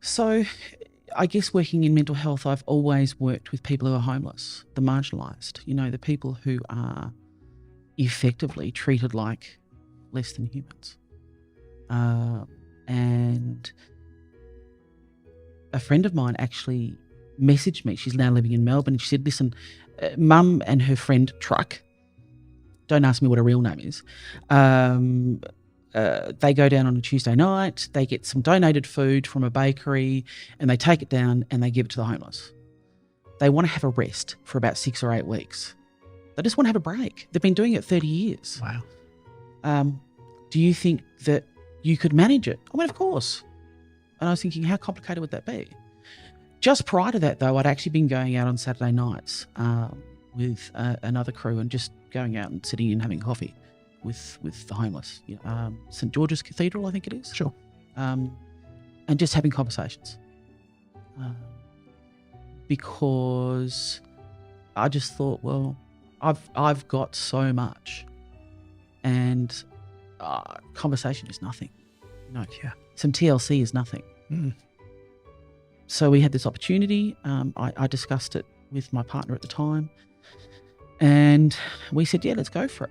So I guess working in mental health, I've always worked with people who are homeless, the marginalised, the people who are effectively treated like less than humans. And a friend of mine actually messaged me. She's now living in Melbourne. And she said, listen, Mum and her friend Truck, don't ask me what her real name is, they go down on a Tuesday night, they get some donated food from a bakery and they take it down and they give it to the homeless. They want to have a rest for about 6 or 8 weeks. They just want to have a break. They've been doing it 30 years. Wow. Do you think that you could manage it? I went, of course. And I was thinking, how complicated would that be? Just prior to that, though, I'd actually been going out on Saturday nights with another crew and just going out and sitting and having coffee with the homeless. St George's Cathedral, I think it is. Sure. And just having conversations. Because I just thought, well, I've got so much, and conversation is nothing. Yeah. Some TLC is nothing. Mm. So we had this opportunity. I discussed it with my partner at the time, and we said, yeah, let's go for it.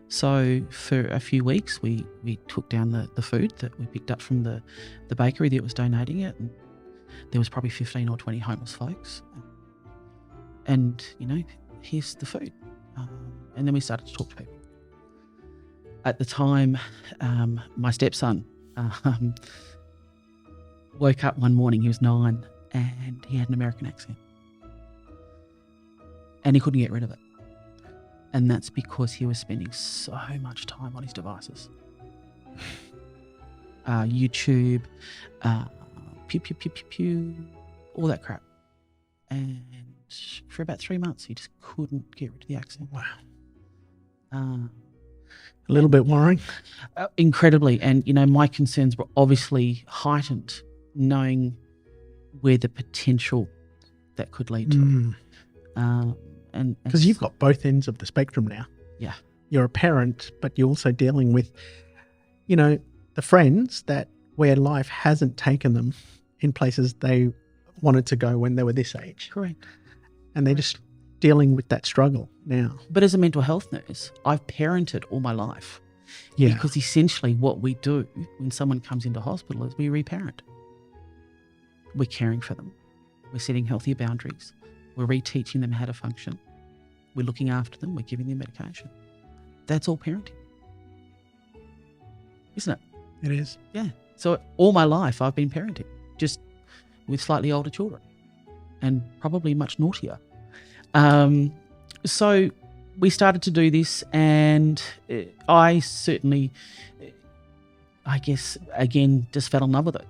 So for a few weeks, we took down the food that we picked up from the bakery that was donating it, and there was probably 15 or 20 homeless folks. And, here's the food. And then we started to talk to people. At the time, my stepson woke up one morning, he was 9, and he had an American accent. And he couldn't get rid of it. And that's because he was spending so much time on his devices. YouTube, pew, pew, pew, pew, pew, all that crap. And for about 3 months, he just couldn't get rid of the accent. Wow. A little bit worrying. Incredibly. And, my concerns were obviously heightened, knowing where the potential that could lead to. Because you've got both ends of the spectrum now. Yeah. You're a parent, but you're also dealing with, the friends where life hasn't taken them in places they wanted to go when they were this age. Correct. And they're just dealing with that struggle now. But as a mental health nurse, I've parented all my life. Yeah. Because essentially what we do when someone comes into hospital is we reparent. We're caring for them. We're setting healthier boundaries. We're reteaching them how to function. We're looking after them. We're giving them medication. That's all parenting. Isn't it? It is. Yeah. So all my life I've been parenting, just with slightly older children and probably much naughtier. So we started to do this, and I certainly, I guess, again, just fell in love with it.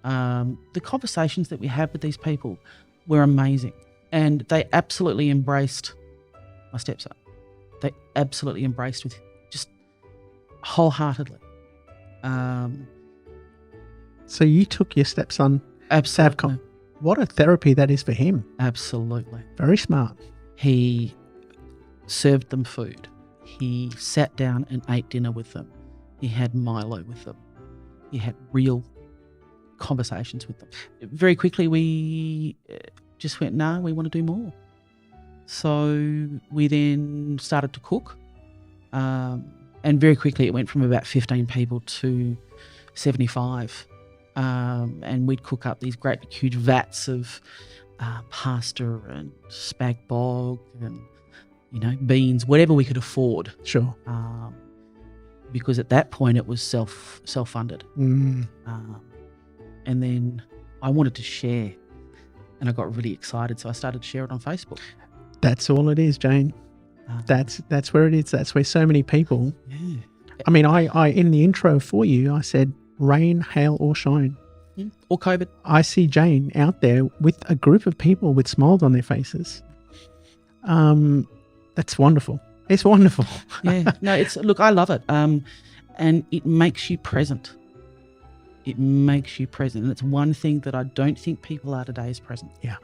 The conversations that we had with these people were amazing, and they absolutely embraced my stepson. They absolutely embraced with just wholeheartedly. So you took your stepson Absolutely. Savcom. What a therapy that is for him. Absolutely. Very smart. He served them food. He sat down and ate dinner with them. He had Milo with them. He had real conversations with them. Very quickly, we just went, no, we want to do more. So we then started to cook. And very quickly, it went from about 15 people to 75. And we'd cook up these great big huge vats of pasta and spag bog and, beans, whatever we could afford. Sure. Because at that point it was self-funded. And then I wanted to share, and I got really excited, so I started to share it on Facebook. That's all it is, Jane. That's where it is. That's where so many people. Yeah. I mean, I in the intro for you, I said, rain, hail, or shine. Or COVID. I see Jane out there with a group of people with smiles on their faces. That's wonderful. It's wonderful. Yeah. No, look, I love it. And it makes you present. It makes you present. And it's one thing that I don't think people are today is present. Yeah.